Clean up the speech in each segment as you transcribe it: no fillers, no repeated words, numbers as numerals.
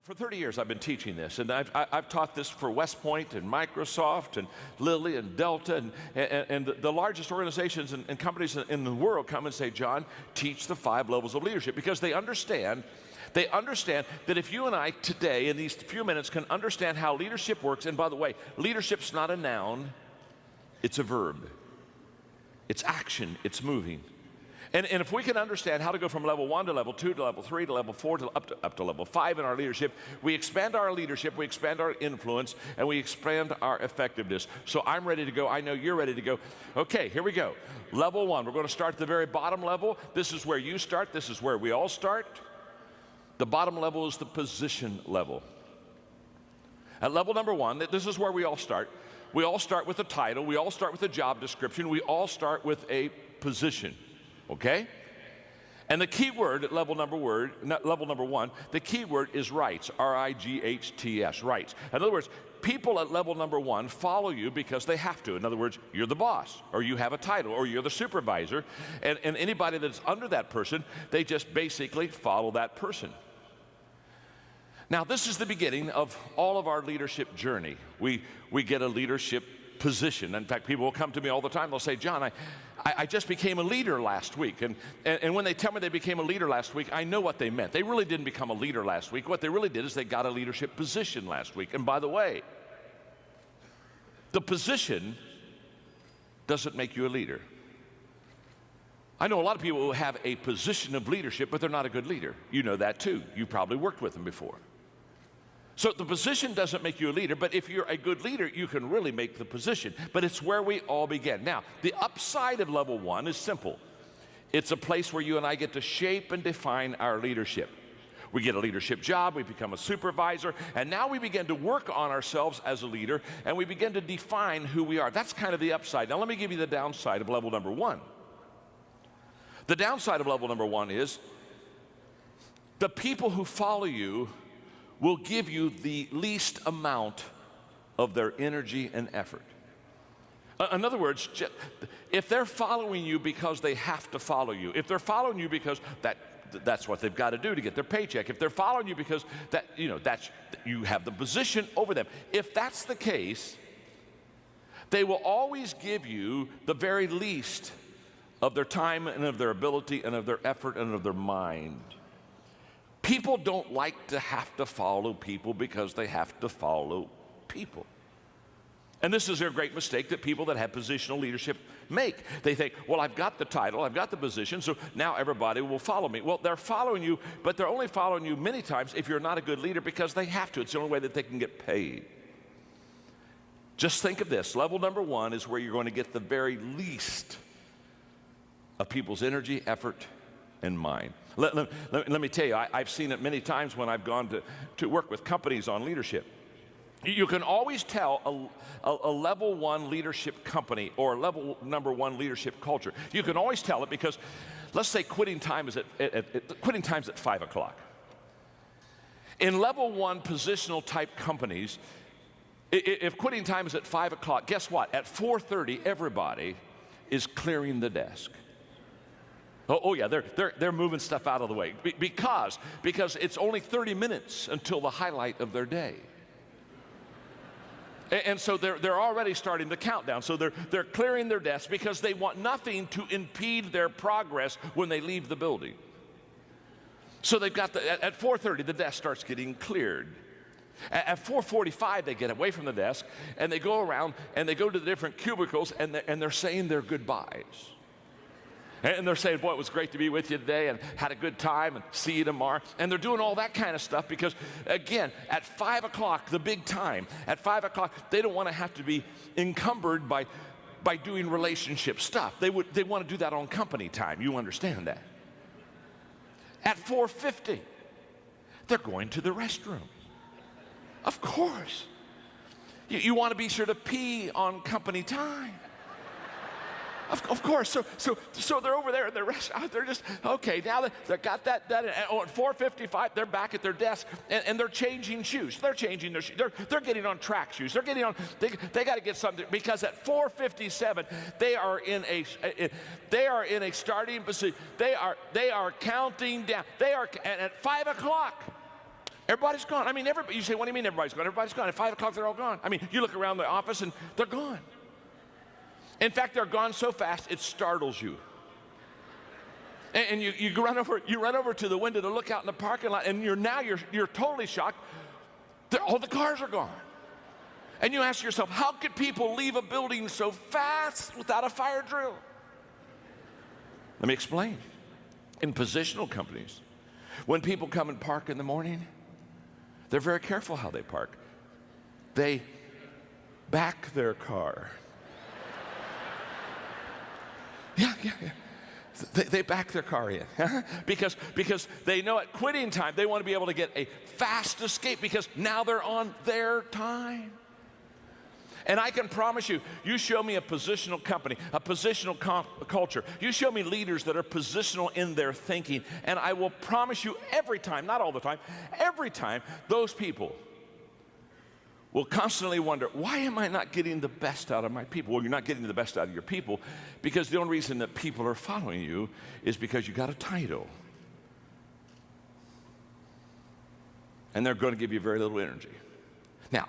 For 30 years, I've been teaching this, and I've taught this for West Point and Microsoft and Lilly and Delta, and the largest organizations and companies in the world come and say, John, teach the 5 levels of leadership, because they understand that if you and I today, in these few minutes, can understand how leadership works, and by the way, leadership's not a noun, it's a verb. It's action, it's moving. And if we can understand how to go from level 1 to level 2 to level 3 to level 4 to up to level 5 in our leadership, we expand our leadership, we expand our influence, and we expand our effectiveness. So I'm ready to go. I know you're ready to go. Okay, here we go. Level 1, we're going to start at the very bottom level. This is where you start. This is where we all start. The bottom level is the position level. At level number 1, this is where we all start. We all start with a title. We all start with a job description. We all start with a position. Okay? And the key word at level number 1, the key word is rights, R-I-G-H-T-S, rights. In other words, people at level number 1 follow you because they have to. In other words, you're the boss, or you have a title, or you're the supervisor, and anybody that's under that person, they just basically follow that person. Now, this is the beginning of all of our leadership journey. We get a leadership position. In fact, people will come to me all the time. They'll say, John, I just became a leader last week. And when they tell me they became a leader last week, I know what they meant. They really didn't become a leader last week. What they really did is they got a leadership position last week. And by the way, the position doesn't make you a leader. I know a lot of people who have a position of leadership, but they're not a good leader. You know that too. You probably worked with them before. So the position doesn't make you a leader, but if you're a good leader, you can really make the position. But it's where we all begin. Now, the upside of level 1 is simple. It's a place where you and I get to shape and define our leadership. We get a leadership job, we become a supervisor, and now we begin to work on ourselves as a leader, and we begin to define who we are. That's kind of the upside. Now, let me give you the downside of level number 1. The downside of level number 1 is the people who follow you will give you the least amount of their energy and effort. In other words, if they're following you because they have to follow you, if they're following you because that's what they've got to do to get their paycheck, if they're following you because you have the position over them, if that's the case, they will always give you the very least of their time and of their ability and of their effort and of their mind. People don't like to have to follow people because they have to follow people. And this is a great mistake that people that have positional leadership make. They think, well, I've got the title, I've got the position, so now everybody will follow me. Well, they're following you, but they're only following you many times if you're not a good leader because they have to. It's the only way that they can get paid. Just think of this. Level number 1 is where you're going to get the very least of people's energy, effort, and mind. Let me tell you, I've seen it many times when I've gone to work with companies on leadership. You can always tell a level 1 leadership company or a level number 1 leadership culture. You can always tell it because, let's say quitting time is at 5 o'clock. In level 1 positional type companies, if quitting time is at 5 o'clock, guess what? At 4:30, everybody is clearing the desk. Oh yeah, they're moving stuff out of the way because it's only 30 minutes until the highlight of their day. And so they're already starting the countdown. So they're clearing their desks because they want nothing to impede their progress when they leave the building. So they've got at 4:30 the desk starts getting cleared. At 4:45 they get away from the desk and they go around and they go to the different cubicles and they're saying their goodbyes. And they're saying, boy, it was great to be with you today and had a good time and see you tomorrow. And they're doing all that kind of stuff because, again, at 5 o'clock, the big time, at 5 o'clock, they don't want to have to be encumbered by doing relationship stuff. They want to do that on company time. You understand that. At 4:50, they're going to the restroom. Of course. You want to be sure to pee on company time. Of course, so they're over there in the restaurant. They're just, okay, now they got that done. And at 4:55, they're back at their desk, and they're changing shoes. They're changing their shoes. They're getting on track shoes. They're getting on, they got to get something, because at 4:57, they are in a starting position. They are counting down. And at 5 o'clock, Everybody's gone. I mean, everybody, you say, what do you mean everybody's gone? Everybody's gone. At 5 o'clock, they're all gone. I mean, you look around the office and they're gone. In fact, they're gone so fast, it startles you. And you run over to the window to look out in the parking lot, and you're totally shocked. All the cars are gone. And you ask yourself, how could people leave a building so fast without a fire drill? Let me explain. In positional companies, when people come and park in the morning, they're very careful how they park. They back their car. Yeah. They back their car in because they know at quitting time they want to be able to get a fast escape because now they're on their time. And I can promise you, you show me a positional company, a positional culture. You show me leaders that are positional in their thinking, and I will promise you every time, not all the time, every time, those people will constantly wonder, why am I not getting the best out of my people? Well, you're not getting the best out of your people because the only reason that people are following you is because you got a title. And they're going to give you very little energy. Now,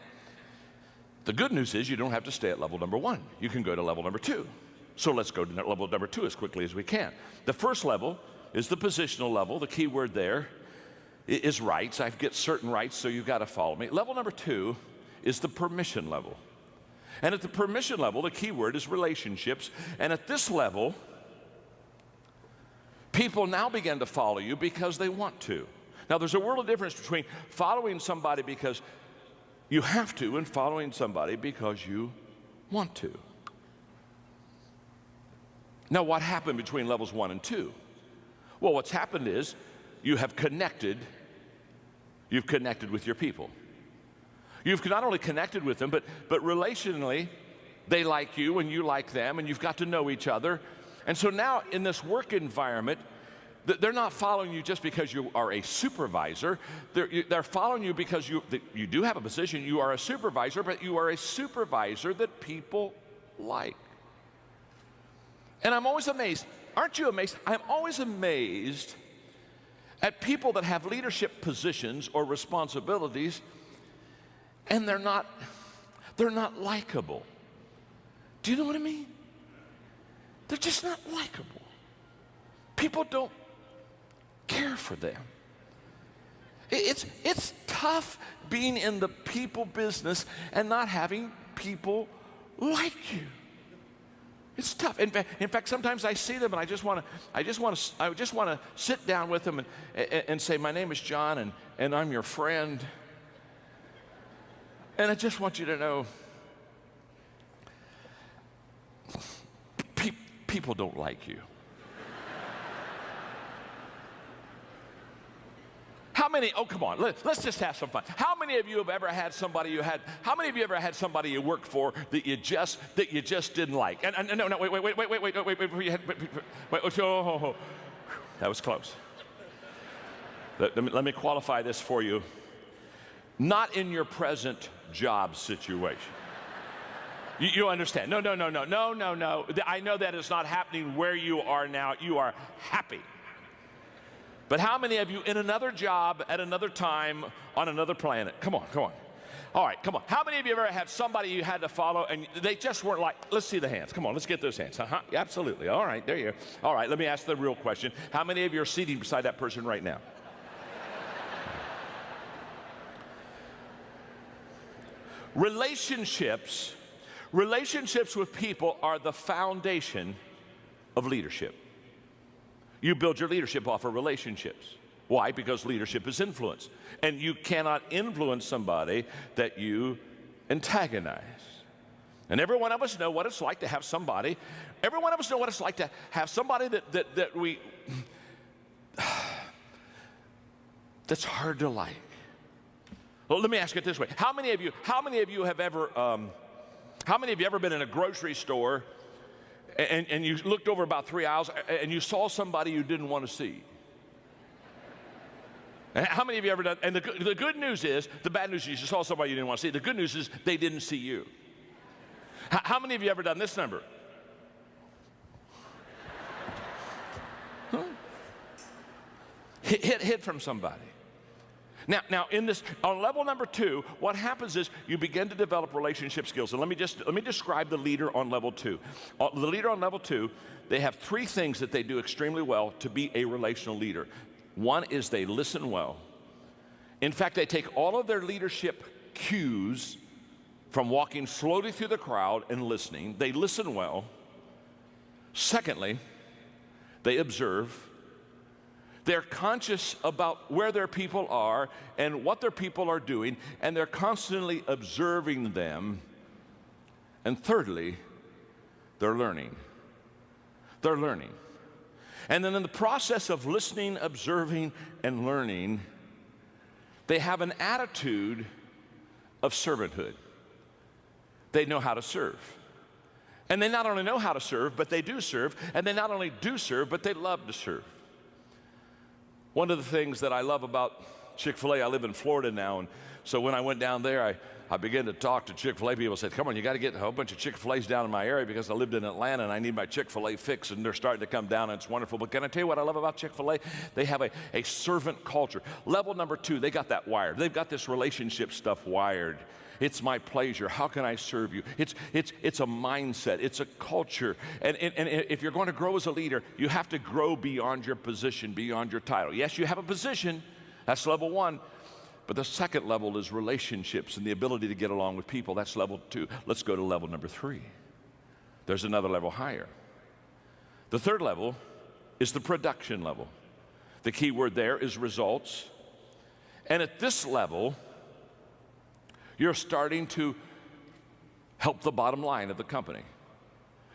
the good news is you don't have to stay at level number 1. You can go to level number 2. So let's go to level number 2 as quickly as we can. The first level is the positional level. The key word there is rights. I get certain rights, so you've got to follow me. Level number 2 is the permission level. And at the permission level, the key word is relationships. And at this level, people now begin to follow you because they want to. Now, there's a world of difference between following somebody because you have to and following somebody because you want to. Now, what happened between levels 1 and 2? Well, what's happened is you've connected with your people. You've not only connected with them, but relationally, they like you and you like them, and you've got to know each other. And so now in this work environment, they're not following you just because you are a supervisor. They're following you because you do have a position. You are a supervisor, but you are a supervisor that people like. And I'm always amazed. Aren't you amazed? I'm always amazed at people that have leadership positions or responsibilities, and they're not likable. Do you know what I mean? They're just not likable. People don't care for them. It's tough being in the people business and not having people like you. It's tough. In fact, sometimes I see them and I just want to sit down with them and say, my name is John and I'm your friend. And I just want you to know, people don't like you. How many, oh, come on, let's just have some fun. How many of you have ever had somebody you worked for that you just didn't like? And no, wait, oh, that was close. Let me qualify this for you. Not in your present job situation. You understand? No. I know that is not happening where you are now. You are happy. But how many of you in another job at another time on another planet? Come on. All right, come on. How many of you ever had somebody you had to follow and they just weren't like, let's see the hands. Come on, let's get those hands. Uh-huh, absolutely. All right, there you are. All right, let me ask the real question. How many of you are seated beside that person right now? Relationships with people are the foundation of leadership. You build your leadership off of relationships. Why? Because leadership is influence. And you cannot influence somebody that you antagonize. And every one of us know what it's like to have somebody, that we, that's hard to like. Well, let me ask it this way. How many of you have ever been in a grocery store and you looked over about 3 aisles and you saw somebody you didn't want to see? And how many of you ever done? And the good news is, the bad news is you saw somebody you didn't want to see. The good news is they didn't see you. How many of you ever done this number? Huh? Hid from somebody. Now, in this, on level number 2, what happens is you begin to develop relationship skills. And let me describe the leader on level 2. The leader on level 2, they have 3 things that they do extremely well to be a relational leader. One is they listen well. In fact, they take all of their leadership cues from walking slowly through the crowd and listening. They listen well. Secondly, they observe. They're conscious about where their people are and what their people are doing, and they're constantly observing them. And thirdly, they're learning. They're learning. And then in the process of listening, observing, and learning, they have an attitude of servanthood. They know how to serve. And they not only know how to serve, but they do serve. And they not only do serve, but they love to serve. One of the things that I love about Chick-fil-A, I live in Florida now, and so when I went down there, I began to talk to Chick-fil-A people. Said, come on, you got to get a whole bunch of Chick-fil-A's down in my area because I lived in Atlanta and I need my Chick-fil-A fix, and they're starting to come down, and it's wonderful. But can I tell you what I love about Chick-fil-A? They have a servant culture. Level number 2, they got that wired. They've got this relationship stuff wired. It's my pleasure. How can I serve you? It's a mindset. It's a culture. And if you're going to grow as a leader, you have to grow beyond your position, beyond your title. Yes, you have a position. That's level 1. But the second level is relationships and the ability to get along with people. That's level 2. Let's go to level number 3. There's another level higher. The third level is the production level. The key word there is results. And at this level, you're starting to help the bottom line of the company.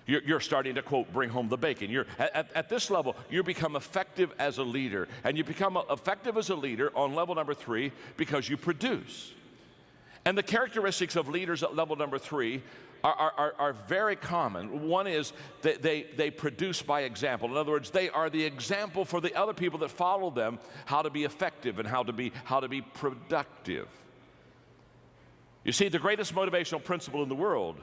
You're starting to, quote, bring home the bacon. You're at this level, you become effective as a leader. And you become effective as a leader on level number 3 because you produce. And the characteristics of leaders at level number 3 are very common. One is that they produce by example. In other words, they are the example for the other people that follow them how to be effective and how to be productive. You see, the greatest motivational principle in the world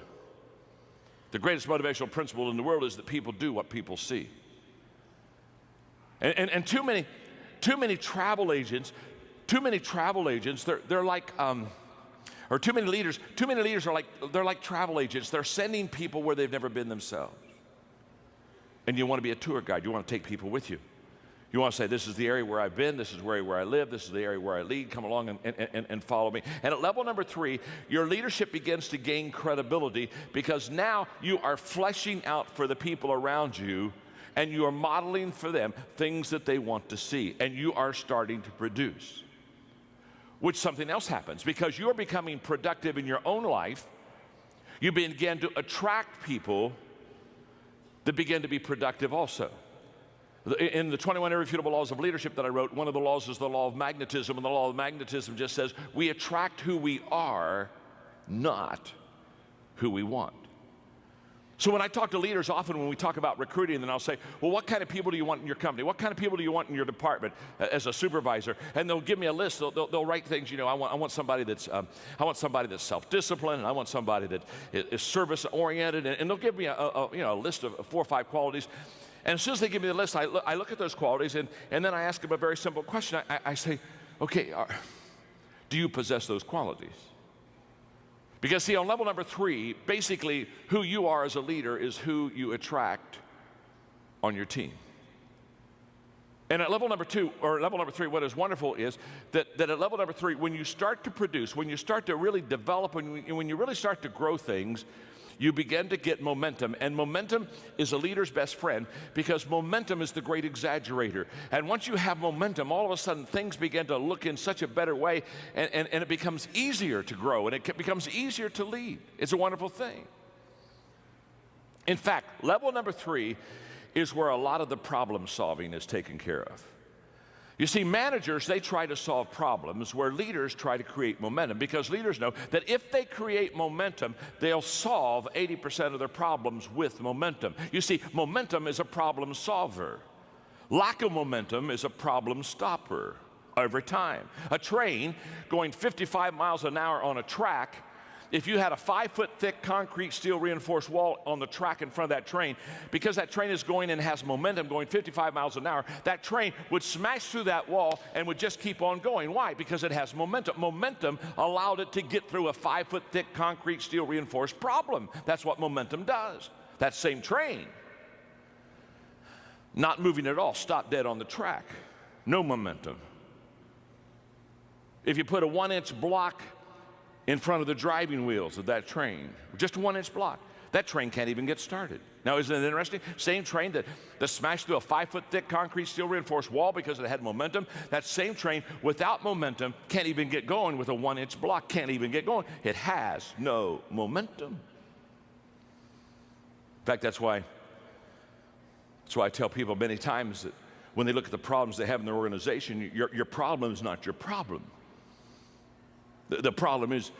is that people do what people see. And too many travel agents, they're like, or too many leaders are like travel agents. They're sending people where they've never been themselves. And you want to be a tour guide. You want to take people with you. You want to say, this is the area where I've been, this is where I live, this is the area where I lead, come along and follow me. And at level number 3, your leadership begins to gain credibility because now you are fleshing out for the people around you and you are modeling for them things that they want to see, and you are starting to produce. Which something else happens because you're becoming productive in your own life. You begin to attract people that begin to be productive also. In the 21 Irrefutable Laws of Leadership that I wrote, one of the laws is the law of magnetism, and the law of magnetism just says we attract who we are, not who we want. So when I talk to leaders, often when we talk about recruiting, then I'll say, well, what kind of people do you want in your company? What kind of people do you want in your department as a supervisor? And they'll give me a list. They'll write things, you know, I want somebody that's self-disciplined, and I want somebody that is service-oriented, and they'll give me a list of 4 or 5 qualities. And as soon as they give me the list, I look at those qualities, and then I ask them a very simple question. I say, okay, do you possess those qualities? Because see, on level number 3, basically who you are as a leader is who you attract on your team. And at level number 2, or level number 3, what is wonderful is that at level number 3, when you start to produce, when you start to really develop, when you really start to grow things, you begin to get momentum. And momentum is a leader's best friend because momentum is the great exaggerator. And once you have momentum, all of a sudden things begin to look in such a better way, and it becomes easier to grow, and it becomes easier to lead. It's a wonderful thing. In fact, level number 3 is where a lot of the problem solving is taken care of. You see, managers, they try to solve problems where leaders try to create momentum, because leaders know that if they create momentum, they'll solve 80% of their problems with momentum. You see, momentum is a problem solver. Lack of momentum is a problem stopper every time. A train going 55 miles an hour on a track if you had a 5-foot thick concrete steel reinforced wall on the track in front of that train, because that train is going and has momentum going 55 miles an hour, that train would smash through that wall and would just keep on going. Why? Because it has momentum. Momentum allowed it to get through a 5-foot thick concrete steel reinforced problem. That's what momentum does. That same train, not moving at all, stopped dead on the track. No momentum. If you put a 1-inch block in front of the driving wheels of that train, just a 1-inch block, that train can't even get started. Now, isn't it interesting? Same train that smashed through a 5-foot thick concrete steel reinforced wall because it had momentum, that same train without momentum can't even get going with a 1-inch block, can't even get going. It has no momentum. In fact, that's why I tell people many times that when they look at the problems they have in their organization, your problem is not your problem. The problem is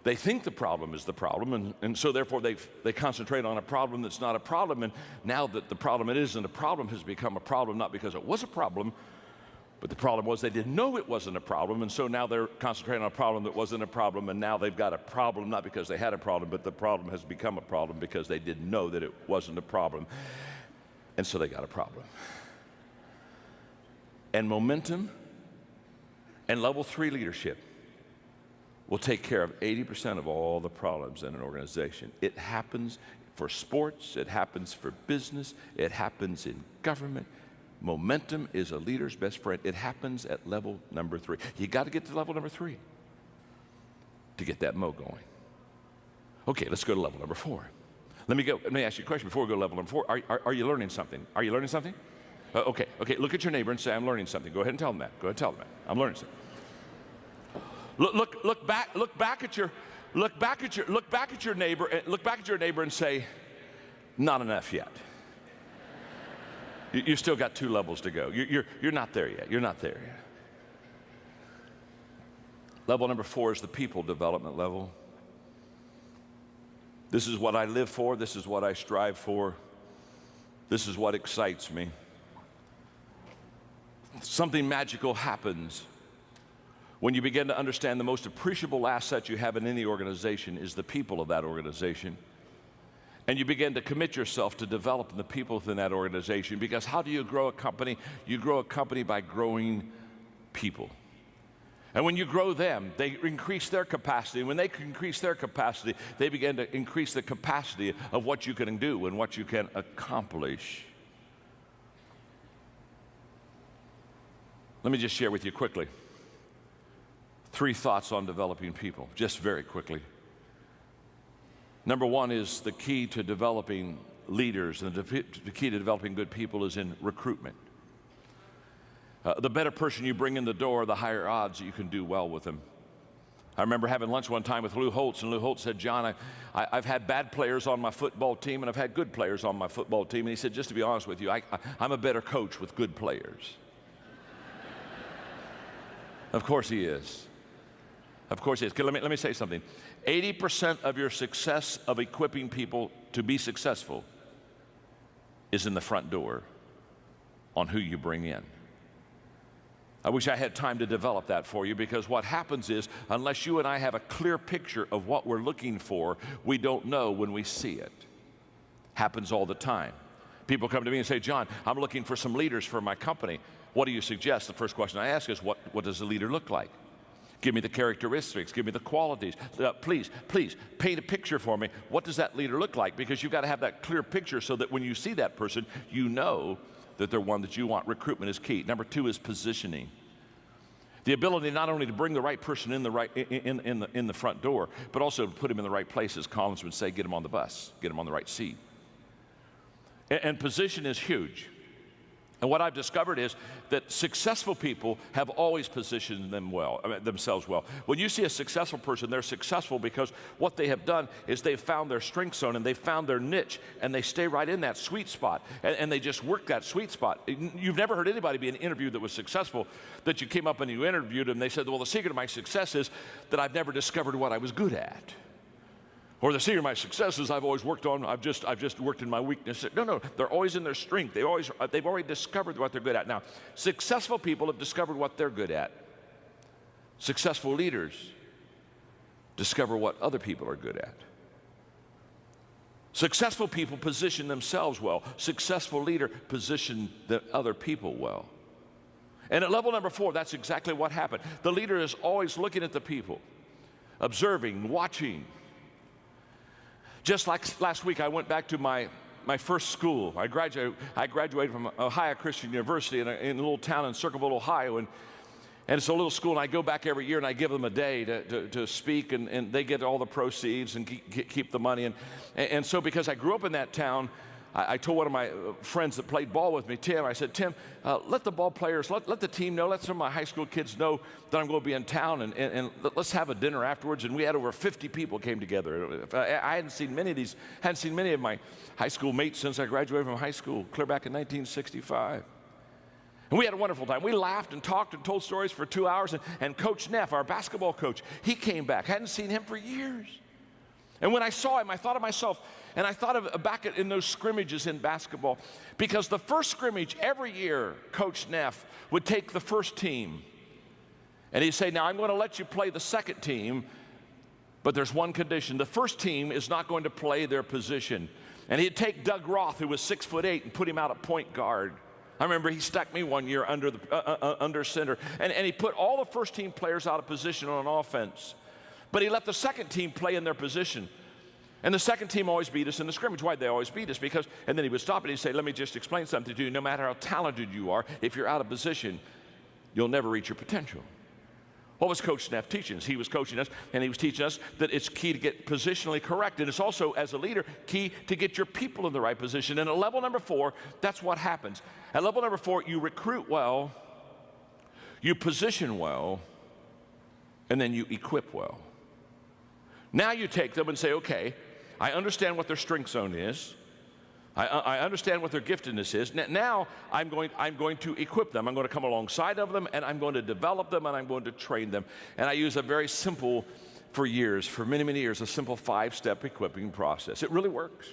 they think the problem is the problem, and so therefore they concentrate on a problem that's not a problem, and now that the problem it isn't a problem has become a problem, not because it was a problem, but the problem was they didn't know it wasn't a problem, and so now they're concentrating on a problem that wasn't a problem, and now they've got a problem not because they had a problem, but the problem has become a problem because they didn't know that it wasn't a problem, and so they got a problem. And momentum and level 3 leadership will take care of 80% of all the problems in an organization. It happens for sports, it happens for business, it happens in government. Momentum is a leader's best friend. It happens at level number 3. You got to get to level number 3 to get that mo going. Okay, let's go to level number 4. Let me ask you a question before we go to level number 4. Are you learning something? Are you learning something? Okay, look at your neighbor and say, I'm learning something. Go ahead and tell them that. Go ahead and tell them that. I'm learning something. Look back at your neighbor and say, not enough yet. You still got 2 levels to go. You're not there yet. You're not there yet. Level number 4 is the people development level. This is what I live for. This is what I strive for. This is what excites me. Something magical happens when you begin to understand the most appreciable asset you have in any organization is the people of that organization. And you begin to commit yourself to developing the people within that organization, because how do you grow a company? You grow a company by growing people. And when you grow them, they increase their capacity. When they increase their capacity, they begin to increase the capacity of what you can do and what you can accomplish. Let me just share with you quickly 3 thoughts on developing people, just very quickly. Number 1 is the key to developing leaders, and the key to developing good people is in recruitment. The better person you bring in the door, the higher odds that you can do well with them. I remember having lunch one time with Lou Holtz, and Lou Holtz said, John, I've had bad players on my football team, and I've had good players on my football team. And he said, just to be honest with you, I'm a better coach with good players. Of course he is. Of course he is. Let me say something. 80% of your success of equipping people to be successful is in the front door on who you bring in. I wish I had time to develop that for you, because what happens is, unless you and I have a clear picture of what we're looking for, we don't know when we see it. Happens all the time. People come to me and say, John, I'm looking for some leaders for my company. What do you suggest? The first question I ask is, what does a leader look like? Give me the characteristics, give me the qualities. Please paint a picture for me. What does that leader look like? Because you've got to have that clear picture so that when you see that person, you know that they're one that you want. Recruitment is key. Number 2 is positioning. The ability not only to bring the right person in the front door, but also to put him in the right places. Collins would say, get him on the bus, get him on the right seat. And position is huge. And what I've discovered is that successful people have always positioned themselves well. When you see a successful person, they're successful because what they have done is they've found their strength zone and they've found their niche, and they stay right in that sweet spot, and they just work that sweet spot. You've never heard anybody be in an interview that was successful that you came up and you interviewed them and they said, well, the secret of my success is that I've never discovered what I was good at. Or the secret of my success is I've always worked on, I've just worked in my weakness. No, they're always in their strength. They've already discovered what they're good at. Now, successful people have discovered what they're good at. Successful leaders discover what other people are good at. Successful people position themselves well. Successful leader position the other people well. And at level number 4, that's exactly what happened. The leader is always looking at the people, observing, watching. Just like last week, I went back to my first school. I graduated from Ohio Christian University in a little town in Circleville, Ohio, and it's a little school, and I go back every year and I give them a day to speak, and they get all the proceeds and keep the money. And so because I grew up in that town, I told one of my friends that played ball with me, Tim, I said, Tim, let the ball players, let the team know, let some of my high school kids know that I'm going to be in town, and let's have a dinner afterwards. And we had over 50 people came together. I hadn't seen many of my high school mates since I graduated from high school, clear back in 1965. And we had a wonderful time. We laughed and talked and told stories for 2 hours. And Coach Neff, our basketball coach, he came back. Hadn't seen him for years. And when I saw him, I thought of myself, and I thought of back in those scrimmages in basketball, because the first scrimmage every year, Coach Neff would take the first team, and he'd say, now I'm going to let you play the second team, but there's one condition. The first team is not going to play their position. And he'd take Doug Roth, who was 6'8", and put him out at point guard. I remember he stuck me one year under center, and he put all the first team players out of position on offense. But he let the second team play in their position. And the second team always beat us in the scrimmage. Why'd they always beat us? Because, and then he would stop and he'd say, let me just explain something to you. No matter how talented you are, if you're out of position, you'll never reach your potential. What was Coach Neff teaching us? He was coaching us, and he was teaching us that it's key to get positionally correct. And it's also, as a leader, key to get your people in the right position. And at level number 4, that's what happens. At level number 4, you recruit well, you position well, and then you equip well. Now you take them and say, okay, I understand what their strength zone is. I understand what their giftedness is. Now I'm going to equip them. I'm going to come alongside of them, and I'm going to develop them, and I'm going to train them. And I use a very simple, for many, many years, a simple 5-step equipping process. It really works.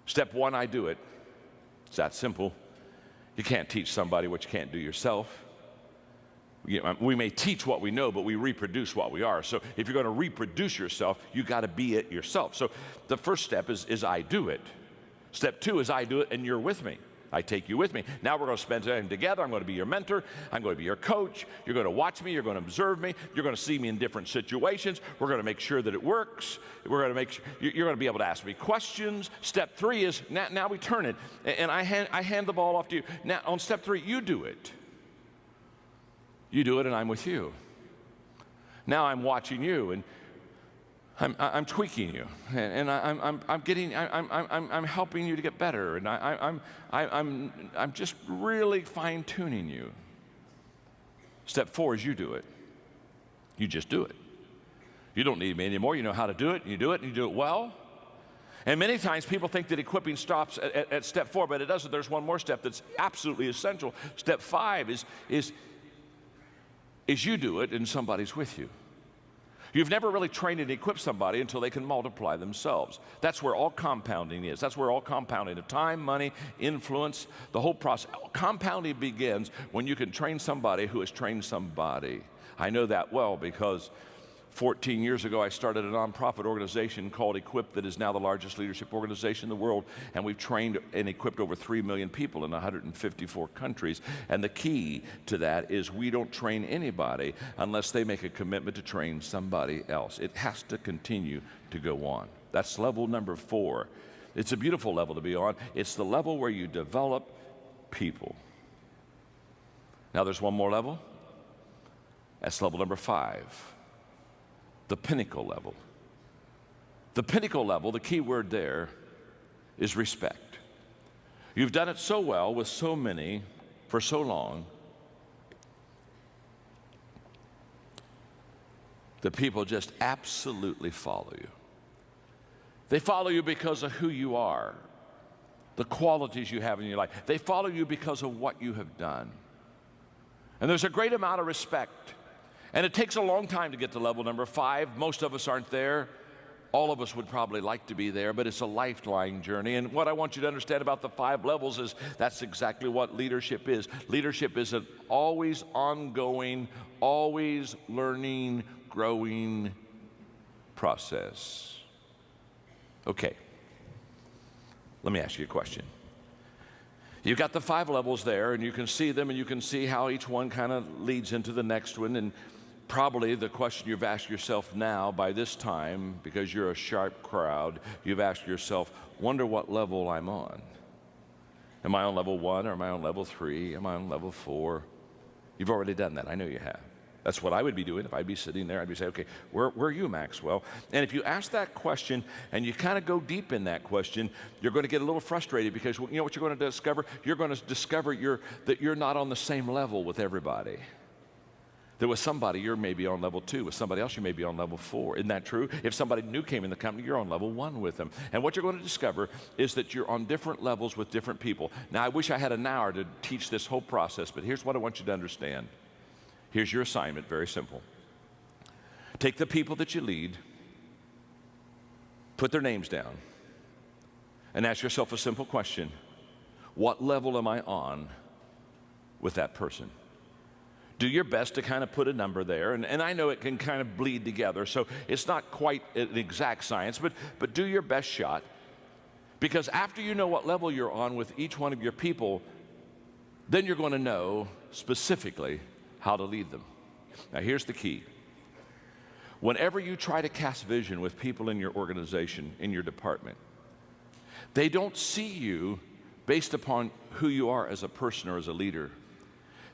Step 1, I do it. It's that simple. You can't teach somebody what you can't do yourself. We may teach what we know, but we reproduce what we are. So if you're going to reproduce yourself, you got to be it yourself. So the first step is I do it. Step 2 is I do it and you're with me. I take you with me. Now we're going to spend time together. I'm going to be your mentor. I'm going to be your coach. You're going to watch me. You're going to observe me. You're going to see me in different situations. We're going to make sure that it works. We're going to make sure you're going to be able to ask me questions. Step 3 is now we turn it, and I hand the ball off to you. Now on step 3, you do it. You do it, and I'm with you. Now I'm watching you, and I'm tweaking you, and I'm helping you to get better, and I'm just really fine-tuning you. Step 4 is you do it. You just do it. You don't need me anymore. You know how to do it, and you do it, and you do it well. And many times people think that equipping stops at step 4, but it doesn't. There's one more step that's absolutely essential. Step 5 is you do it, and somebody's with you. You've never really trained and equipped somebody until they can multiply themselves. That's where all compounding is. That's where all compounding of time, money, influence, the whole process. Compounding begins when you can train somebody who has trained somebody. I know that well because 14 years ago I started a nonprofit organization called Equip that is now the largest leadership organization in the world, and we've trained and equipped over 3 million people in 154 countries. And the key to that is we don't train anybody unless they make a commitment to train somebody else. It has to continue to go on. That's level number 4. It's a beautiful level to be on. It's the level where you develop people. Now there's one more level. That's level number 5. The pinnacle level. The pinnacle level, the key word there is respect. You've done it so well with so many for so long that people just absolutely follow you. They follow you because of who you are, the qualities you have in your life. They follow you because of what you have done. And there's a great amount of respect. And it takes a long time to get to level number 5. Most of us aren't there. All of us would probably like to be there, but it's a lifelong journey. And what I want you to understand about the 5 levels is that's exactly what leadership is. Leadership is an always ongoing, always learning, growing process. Okay, let me ask you a question. You've got the 5 levels there, and you can see them, and you can see how each one kind of leads into the next one. And probably the question you've asked yourself now by this time, because you're a sharp crowd, you've asked yourself, wonder what level I'm on. Am I on level 1, or am I on level 3? Am I on level 4? You've already done that. I know you have. That's what I would be doing if I'd be sitting there. I'd be saying, okay, where are you, Maxwell? And if you ask that question and you kind of go deep in that question, you're going to get a little frustrated, because you know what you're going to discover? You're going to discover that you're not on the same level with everybody. That with somebody, you're maybe on level 2. With somebody else, you may be on level 4. Isn't that true? If somebody new came in the company, you're on level 1 with them. And what you're going to discover is that you're on different levels with different people. Now, I wish I had an hour to teach this whole process, but here's what I want you to understand. Here's your assignment, very simple. Take the people that you lead, put their names down, and ask yourself a simple question. What level am I on with that person? Do your best to kind of put a number there, and I know it can kind of bleed together, so it's not quite an exact science, but do your best shot, because after you know what level you're on with each one of your people, then you're going to know specifically how to lead them. Now, here's the key. Whenever you try to cast vision with people in your organization, in your department, they don't see you based upon who you are as a person or as a leader.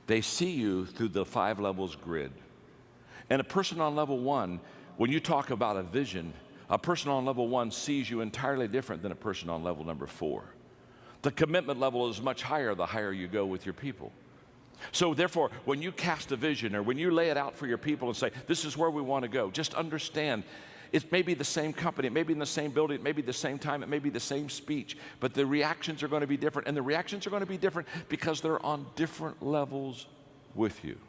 They see you through the 5 levels grid. And a person on level 1, when you talk about a vision, a person on level 1 sees you entirely different than a person on level number 4. The commitment level is much higher the higher you go with your people. So therefore, when you cast a vision, or when you lay it out for your people and say, this is where we want to go, just understand it may be the same company, it may be in the same building, it may be the same time, it may be the same speech, but the reactions are going to be different. And the reactions are going to be different because they're on different levels with you.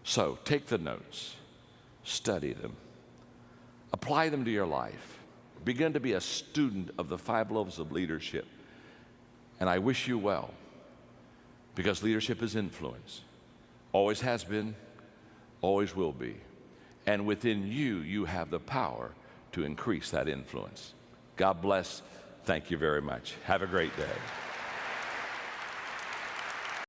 So take the notes, study them, apply them to your life, begin to be a student of the 5 levels of leadership. And I wish you well. Because leadership is influence. Always has been, always will be. And within you, you have the power to increase that influence. God bless. Thank you very much. Have a great day.